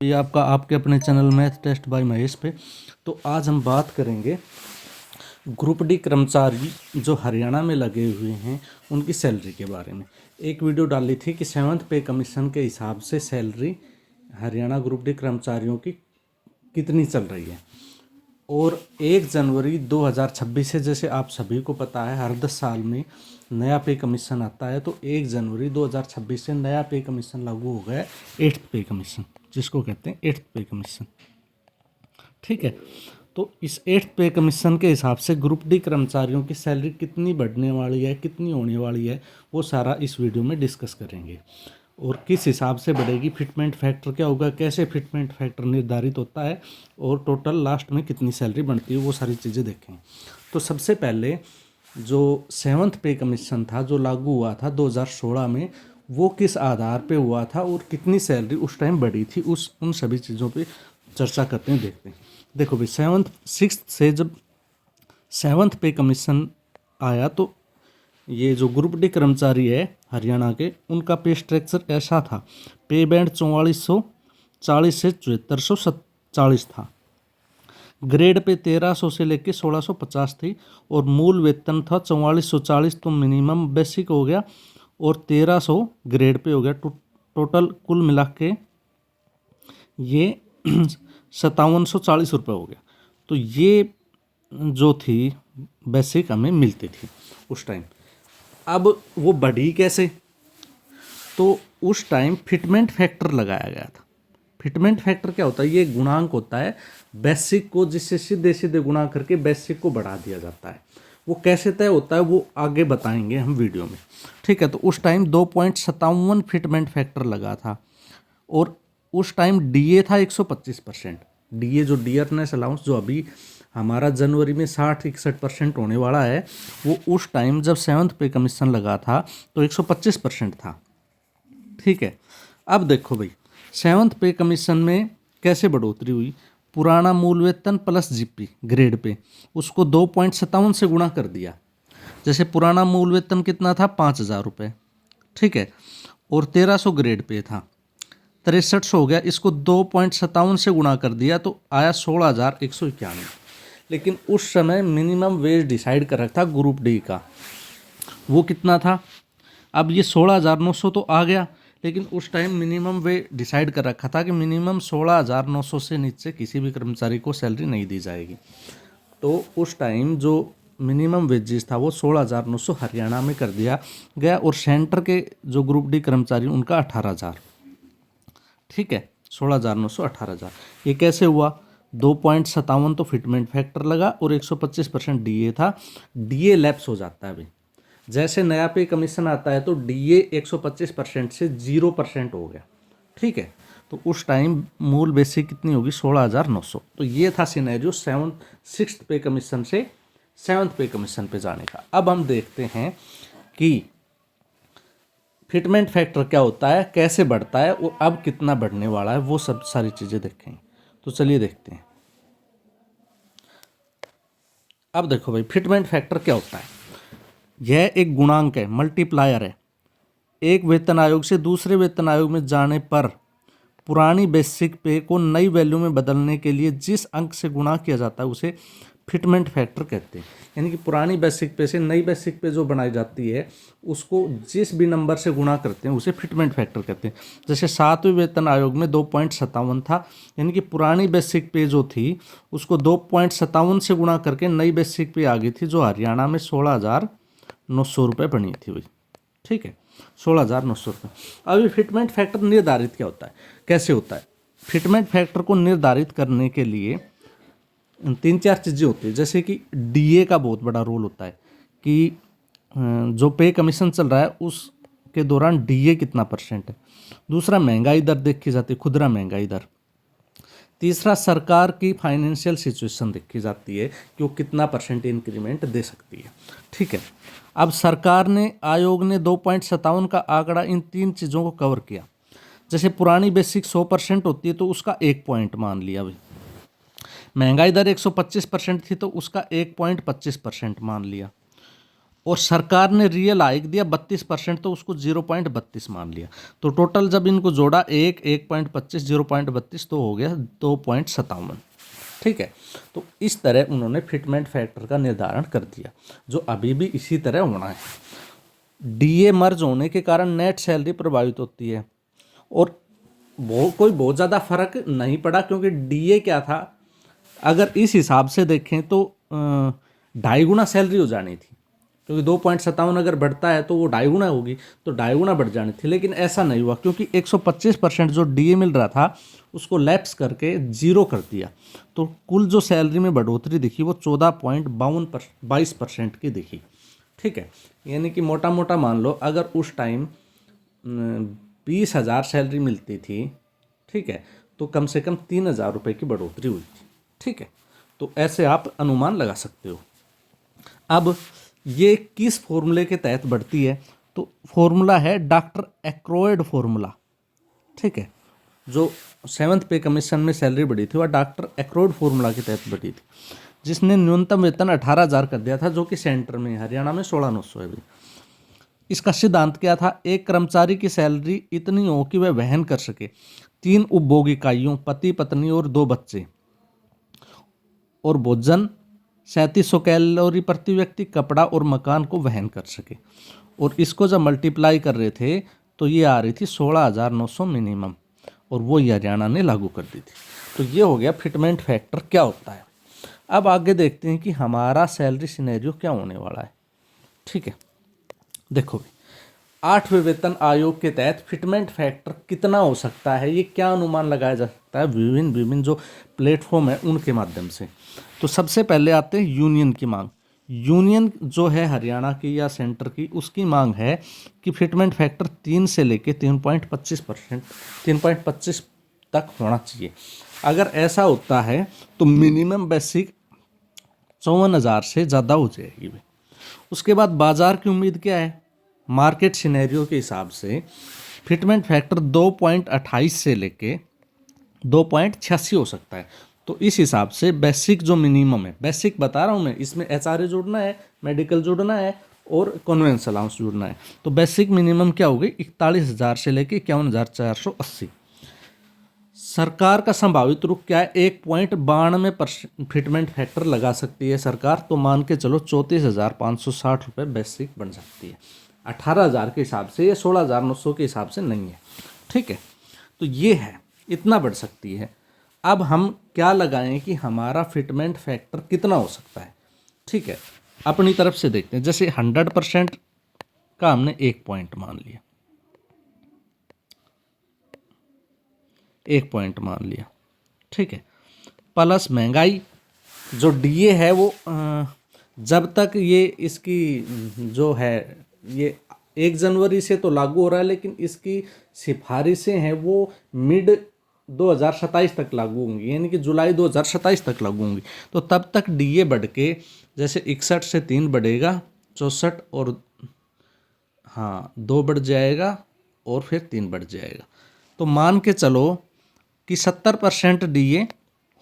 ये आपका आपके अपने channel math test by Mahesh पे। तो आज हम बात करेंगे ग्रुप डी कर्मचारी जो हरियाणा में लगे हुए हैं उनकी सैलरी के बारे में। एक वीडियो डाली थी कि 7th पे कमीशन के हिसाब से सैलरी हरियाणा ग्रुप डी कर्मचारियों की कितनी चल रही है। और 1 जनवरी 2026 से, जैसे आप सभी को पता है, हर 10 साल में नया पे कमीशन आता है। तो 1 जनवरी 2026 से नया पे कमीशन लागू हो गया, 8th पे कमीशन, जिसको कहते हैं 8th पे कमीशन। ठीक है, तो इस 8th पे कमीशन के हिसाब से ग्रुप डी कर्मचारियों की सैलरी कितनी बढ़ने वाली है, कितनी होने वाली है, वो सारा इस वीडियो में डिस्कस करेंगे। और किस हिसाब से बढ़ेगी, फिटमेंट फैक्टर क्या होगा, कैसे फिटमेंट फैक्टर निर्धारित होता है, और टोटल लास्ट में कितनी सैलरी बनती है, वो सारी चीज़ें देखें। तो सबसे पहले जो 7th पे कमीशन था जो लागू हुआ था 2016 में, वो किस आधार पे हुआ था और कितनी सैलरी उस टाइम बढ़ी थी, उन सभी चीज़ों पे चर्चा करते हैं, देखते हैं। देखो भाई, 6th से जब 7th पे कमीशन आया तो ये जो ग्रुप डी कर्मचारी है हरियाणा के, उनका पे स्ट्रक्चर ऐसा था। पे बैंड 4440 से 7440 था। ग्रेड पे 1300 से लेके 1650 थी। और मूल वेतन था 4440, तो मिनिमम बेसिक हो गया, और 1300 ग्रेड पे हो गया। टोटल कुल मिला के ये 5740 रुपये हो गया। तो ये जो थी बेसिक हमें मिलती थी उस टाइम। अब वो बढ़ी कैसे, तो उस टाइम फिटमेंट फैक्टर लगाया गया था। फिटमेंट फैक्टर क्या होता है, ये गुणांक होता है बेसिक को, जिससे सीधे सीधे गुणा करके बेसिक को बढ़ा दिया जाता है। वो कैसे तय होता है वो आगे बताएंगे हम वीडियो में। ठीक है, तो उस टाइम 2.57 फिटमेंट फैक्टर लगा था। और उस टाइम डीए था 125%। डीए जो डियरनेस अलाउंस, जो अभी हमारा जनवरी में 60-61% होने वाला है, वो उस टाइम जब 7th पे कमीशन लगा था तो 125% था। ठीक है, अब देखो भाई, 7th पे कमीशन में कैसे बढ़ोतरी हुई। पुराना मूल वेतन प्लस जीपी ग्रेड पे, उसको 2.57 से गुणा कर दिया। जैसे पुराना मूल वेतन कितना था, 5000 रुपये। ठीक है, और 1300 ग्रेड पे था, 6300 हो गया। इसको 2.57 से गुणा कर दिया तो आया 16,191। लेकिन उस समय मिनिमम वेज डिसाइड कर रखा था ग्रुप डी का, वो कितना था। अब ये 16,900 तो आ गया, लेकिन उस टाइम मिनिमम वे डिसाइड कर रखा था कि मिनिमम 16,900 से नीचे किसी भी कर्मचारी को सैलरी नहीं दी जाएगी। तो उस टाइम जो मिनिमम वेजेस था वो 16,900 हरियाणा में कर दिया गया। और सेंटर के जो ग्रुप डी कर्मचारी उनका 18,000। ठीक है, 16,900 18,000। ये कैसे हुआ, 2.57 तो फिटमेंट फैक्टर लगा और 125% डीए था। डीए लैप्स हो जाता है भाई, जैसे नया पे कमीशन आता है तो डीए 125% से 0% हो गया। ठीक है, तो उस टाइम मूल बेसिक कितनी होगी, 16,900। तो ये था सिनेरियो 6th पे कमीशन से 7th पे कमीशन पे जाने का। अब हम देखते हैं कि फिटमेंट फैक्टर क्या होता है, कैसे बढ़ता है और अब कितना बढ़ने वाला है, वो सब सारी चीज़ें देखेंगे। तो चलिए देखते हैं। अब देखो भाई, फिटमेंट फैक्टर क्या होता है। यह एक गुणांक है, मल्टीप्लायर है। एक वेतन आयोग से दूसरे वेतन आयोग में जाने पर पुरानी बेसिक पे को नई वैल्यू में बदलने के लिए जिस अंक से गुणा किया जाता है उसे फिटमेंट फैक्टर कहते हैं। यानी कि पुरानी बेसिक पे से नई बेसिक पे जो बनाई जाती है उसको जिस भी नंबर से गुणा करते हैं उसे फिटमेंट फैक्टर कहते हैं। जैसे 7वें वेतन आयोग में 2.57 था, यानी कि पुरानी बेसिक पे जो थी उसको 2.57 से गुणा करके नई बेसिक पे आ गई थी, जो हरियाणा में 16,900 रुपये बनी थी भाई। ठीक है, 16,900 रुपये। अभी फिटमेंट फैक्टर निर्धारित क्या होता है, कैसे होता है। फिटमेंट फैक्टर को निर्धारित करने के लिए 3-4 चीज़ें होती है। जैसे कि डीए का बहुत बड़ा रोल होता है कि जो पे कमीशन चल रहा है उसके दौरान डीए कितना परसेंट है। दूसरा, महंगाई दर देखी जाती है, खुदरा महंगाई दर। तीसरा, सरकार की फाइनेंशियल सिचुएशन देखी जाती है कि वो कितना परसेंट इंक्रीमेंट दे सकती है। ठीक है, अब सरकार ने, आयोग ने 2.57 का आंकड़ा इन 3 चीज़ों को कवर किया। जैसे पुरानी बेसिक 100% होती है तो उसका 1 पॉइंट मान लिया भाई। महंगाई दर 125% थी तो उसका 1.25% मान लिया। और सरकार ने रियल हाइक दिया 32%, तो उसको 0.32 मान लिया। तो टोटल जब इनको जोड़ा 1.25 0.32 तो हो गया 2.57। ठीक है, तो इस तरह उन्होंने फिटमेंट फैक्टर का निर्धारण कर दिया, जो अभी भी इसी तरह होना है। डीए मर्ज होने के कारण नेट सैलरी प्रभावित होती है, और कोई बहुत ज़्यादा फर्क नहीं पड़ा, क्योंकि डीए क्या था, अगर इस हिसाब से देखें तो 2.5 गुना सैलरी हो जानी थी, क्योंकि 2.57 अगर बढ़ता है तो वो 2.5 गुना होगी, तो 2.5 गुना बढ़ जानी थी। लेकिन ऐसा नहीं हुआ, क्योंकि 125% जो डीए मिल रहा था उसको लैप्स करके 0 कर दिया, तो कुल जो सैलरी में बढ़ोतरी दिखी वो 14.22% की दिखी। ठीक है, यानी कि मोटा मोटा मान लो अगर उस टाइम 20,000 सैलरी मिलती थी, ठीक है, तो कम से कम 3,000 रुपये की बढ़ोतरी हुई थी। ठीक है, तो ऐसे आप अनुमान लगा सकते हो। अब ये किस फॉर्मूले के तहत बढ़ती है, तो फॉर्मूला है डॉक्टर एक्रोयड फॉर्मूला। ठीक है, जो 7th पे कमीशन में सैलरी बढ़ी थी वह डॉक्टर एक्रोयड फॉर्मूला के तहत बढ़ी थी, जिसने न्यूनतम वेतन 18,000 कर दिया था, जो कि सेंटर में, हरियाणा में 16,900 है। इसका सिद्धांत क्या था, एक कर्मचारी की सैलरी इतनी हो कि वह वहन कर सके 3 उपभोग इकाइयों, पति पत्नी और 2 बच्चे, और भोजन 3700 कैलोरी प्रति व्यक्ति, कपड़ा और मकान को वहन कर सके। और इसको जब मल्टीप्लाई कर रहे थे तो ये आ रही थी 16,900 मिनिमम, और वो हरियाणा ने लागू कर दी थी। तो ये हो गया फिटमेंट फैक्टर क्या होता है। अब आगे देखते हैं कि हमारा सैलरी सिनेरियो क्या होने वाला है। ठीक है, देखो 8वें वेतन आयोग के तहत फिटमेंट फैक्टर कितना हो सकता है, ये क्या अनुमान लगाया जा सकता है विभिन्न जो प्लेटफॉर्म है उनके माध्यम से। तो सबसे पहले आते हैं यूनियन की मांग। यूनियन जो है हरियाणा की या सेंटर की, उसकी मांग है कि फिटमेंट फैक्टर 3 से लेके 3.25% तक होना चाहिए। अगर ऐसा होता है तो मिनिमम बेसिक 54,000 से ज़्यादा हो जाएगी। उसके बाद बाजार की उम्मीद क्या है, मार्केट सिनेरियो के हिसाब से फिटमेंट फैक्टर 2.28 से लेके 2.86 हो सकता है। तो इस हिसाब से बेसिक जो मिनिमम है, बेसिक बता रहा हूँ मैं, इसमें एचआरए जोड़ना है, मेडिकल जोड़ना है और कन्वेंस अलाउंस जोड़ना है। तो बेसिक मिनिमम क्या होगी, 41,000 से लेके 51,480। सरकार का संभावित रुख क्या है, 1.92% फिटमेंट फैक्टर लगा सकती है सरकार, तो मान के चलो 34,560 रुपये बेसिक बन सकती है। 18,000 के हिसाब से, या 16,900 के हिसाब से नहीं है। ठीक है, तो ये है, इतना बढ़ सकती है। अब हम क्या लगाएं कि हमारा फिटमेंट फैक्टर कितना हो सकता है। ठीक है, अपनी तरफ से देखते हैं। जैसे 100% का हमने 1 पॉइंट मान लिया, 1 पॉइंट मान लिया। ठीक है, प्लस महंगाई जो डीए है वो जब तक ये इसकी जो है ये 1 जनवरी से तो लागू हो रहा है, लेकिन इसकी सिफारिशें हैं वो मिड 2027 तक लागू होंगी, यानी कि जुलाई 2027 तक लागू होंगी। तो तब तक डीए बढ़ के जैसे 61 से 3 बढ़ेगा, 64 और 2 बढ़ जाएगा, और फिर 3 बढ़ जाएगा। तो मान के चलो कि 70% डीए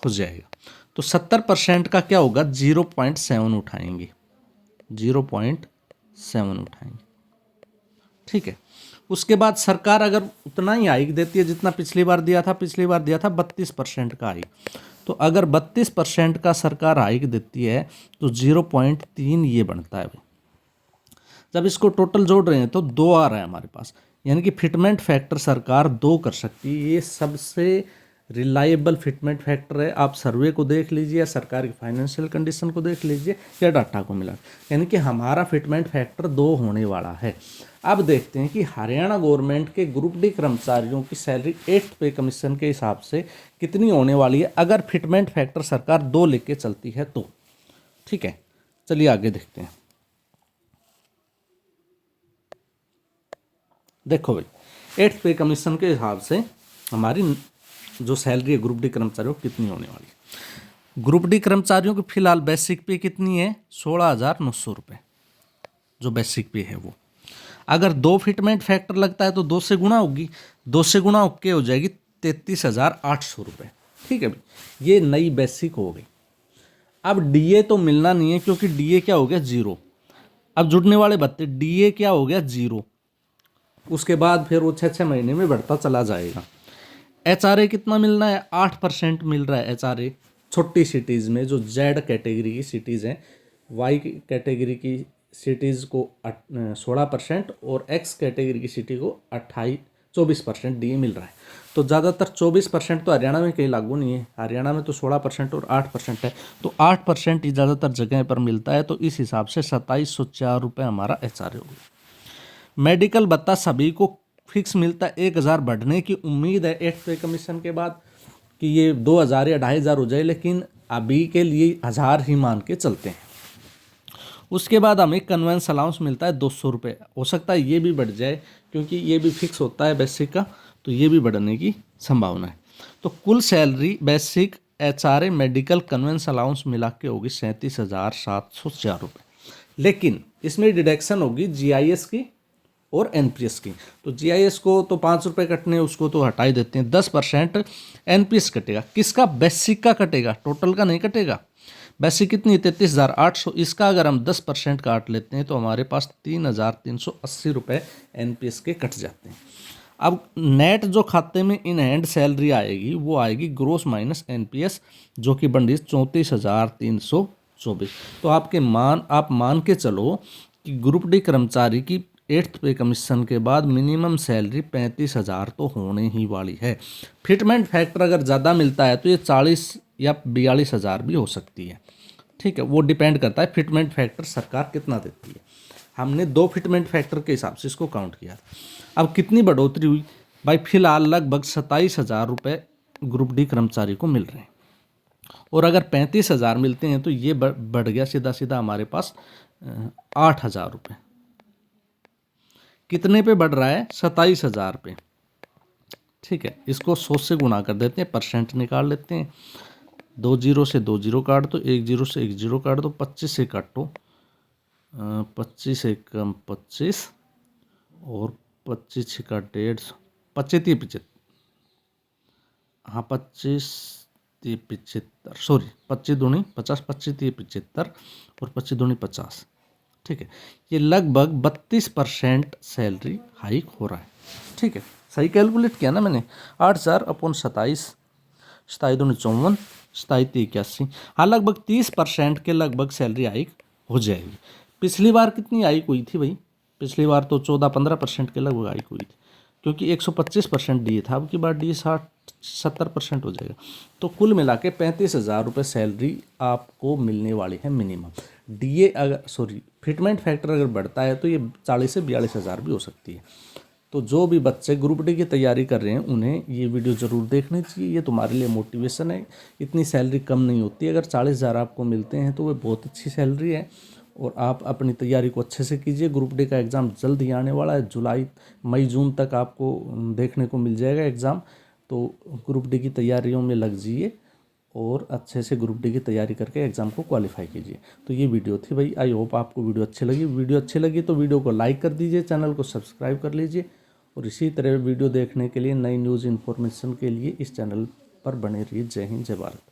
हो जाएगा। तो 70% का क्या होगा, 0.7 उठाएंगे, 0.7 उठाएंगे। ठीक है, उसके बाद सरकार अगर उतना ही हाइक देती है जितना पिछली बार दिया था, 32% का हाइक, तो अगर 32% का सरकार हाइक देती है तो 0.3 ये बनता है। जब इसको टोटल जोड़ रहे हैं तो 2 आ रहा है हमारे पास, यानी कि फिटमेंट फैक्टर सरकार 2 कर सकती है। ये सबसे रिलायबल फिटमेंट फैक्टर है। आप सर्वे को देख लीजिए, या सरकार की फाइनेंशियल कंडीशन को देख लीजिए, या डाटा को मिला, यानी कि हमारा फिटमेंट फैक्टर 2 होने वाला है। अब देखते हैं कि हरियाणा गवर्नमेंट के ग्रुप डी कर्मचारियों की सैलरी 8th पे कमीशन के हिसाब से कितनी होने वाली है, अगर फिटमेंट फैक्टर सरकार 2 लेके चलती है तो। ठीक है, चलिए आगे देखते हैं। देखो भाई, 8th पे कमीशन के हिसाब से हमारी जो सैलरी है ग्रुप डी कर्मचारियों को कितनी होने वाली है। ग्रुप डी कर्मचारियों की फिलहाल बेसिक पे कितनी है, 16,900 रुपये जो बेसिक पे है वो। अगर 2 फिटमेंट फैक्टर लगता है तो 2 से गुणा होगी, 2 से गुणा होके हो जाएगी 33,800 रुपये। ठीक है भाई, ये नई बेसिक हो गई। अब डीए तो मिलना नहीं है, क्योंकि डीए क्या हो गया, 0। अब जुड़ने वाले भत्ते DA क्या हो गया 0, उसके बाद फिर वो 6 महीने में बढ़ता चला जाएगा। HRA कितना मिलना है, 8% मिल रहा है HRA छोटी सिटीज़ में, जो Z कैटेगरी की सिटीज़ हैं। Y कैटेगरी की सिटीज़ को 16% और X कैटेगरी की सिटी को 24% DA मिल रहा है। तो ज़्यादातर 24% तो हरियाणा में कहीं लागू नहीं है, हरियाणा में तो 16% और 8% है, तो 8% ही ज़्यादातर जगह पर मिलता है। तो इस हिसाब से 2704 रुपये हमारा HRA हो गया। मेडिकल भत्ता सभी को फिक्स मिलता है, 1000 बढ़ने की उम्मीद है 8th पे कमीशन के बाद कि ये 2000 या 2500 हो जाए, लेकिन अभी के लिए 1000 ही मान के चलते हैं। उसके बाद हमें कन्वेंस अलाउंस मिलता है 200 रुपये, हो सकता है ये भी बढ़ जाए क्योंकि ये भी फिक्स होता है बेसिक का, तो ये भी बढ़ने की संभावना है। तो कुल salary basic HRA medical convince allowance मिला के होगी 37,704 रुपये, लेकिन इसमें डिडक्शन होगी GIS की और NPS की। तो GIS को तो 5 रुपये कटने, उसको तो हटा ही देते हैं। 10% NPS कटेगा, किसका, बेसिक का कटेगा, टोटल का नहीं कटेगा। बेसिक कितनी, 33,800, इसका अगर हम 10% काट लेते हैं तो हमारे पास 3,380 रुपये NPS के कट जाते हैं। अब नेट जो खाते में इन हैंड सैलरी आएगी वो आएगी ग्रोस माइनस NPS, जो कि बन रही 34,324। तो आप मान के चलो कि ग्रुप डी कर्मचारी की 8th पे कमीशन के बाद मिनिमम सैलरी 35,000 तो होने ही वाली है। फिटमेंट फैक्टर अगर ज़्यादा मिलता है तो ये 40 या 42,000 भी हो सकती है, ठीक है, वो डिपेंड करता है फिटमेंट फैक्टर सरकार कितना देती है। हमने 2 फिटमेंट फैक्टर के हिसाब से इसको काउंट किया। अब कितनी बढ़ोतरी हुई भाई, फिलहाल लगभग 27,000 रुपये ग्रुप डी कर्मचारी को मिल रहे हैं, और अगर 35,000 मिलते हैं तो ये बढ़ गया सीधा सीधा हमारे पास 8,000 रुपये। कितने पे बढ़ रहा है, 27,000 पे, ठीक है। इसको 100 से गुणा कर देते हैं, परसेंट निकाल लेते हैं। 2 जीरो से 2 जीरो काट दो, 1 जीरो से 1 जीरो काट दो, 25 से काटो, 25 से कम 25 और 25 छिका 150, 25 30 75, हाँ 25 30 75, सॉरी 25 दूनी 50, 25 30 75 और 25 दूनी 50, ठीक है। ये लगभग 32% सैलरी हाइक हो रहा है, ठीक है। सही कैलकुलेट किया ना मैंने, 8,000 अपॉन 27, 27 दूनी 54, 27 81, हाँ लगभग 30% के लगभग सैलरी हाइक हो जाएगी। पिछली बार कितनी हाइक हुई थी भाई, पिछली बार तो 14-15% के लगभग हाइक हुई थी, क्योंकि 125% DA था, अब की बार DA 60-70% हो जाएगा। तो कुल मिला के 35,000 रुपये सैलरी आपको मिलने वाली है मिनिमम। DA अगर फिटमेंट फैक्टर अगर बढ़ता है तो ये 40 से 42,000 भी हो सकती है। तो जो भी बच्चे ग्रुप डी की तैयारी कर रहे हैं उन्हें ये वीडियो ज़रूर देखनी चाहिए, ये तुम्हारे लिए मोटिवेशन है। इतनी सैलरी कम नहीं होती, अगर 40,000 आपको मिलते हैं तो वो बहुत अच्छी सैलरी है, और आप अपनी तैयारी को अच्छे से कीजिए। ग्रुप डी का एग्ज़ाम जल्द ही आने वाला है, मई जून तक आपको देखने को मिल जाएगा एग्ज़ाम। तो ग्रुप डी की तैयारियों में लग जाइए और अच्छे से ग्रुप डी की तैयारी करके एग्ज़ाम को क्वालिफाई कीजिए। तो ये वीडियो थी भाई, आई होप आपको वीडियो अच्छी लगी तो वीडियो को लाइक कर दीजिए, चैनल को सब्सक्राइब कर लीजिए, और इसी तरह वीडियो देखने के लिए, नई न्यूज़ इन्फॉर्मेशन के लिए इस चैनल पर बने रहिए। जय हिंद, जय भारत।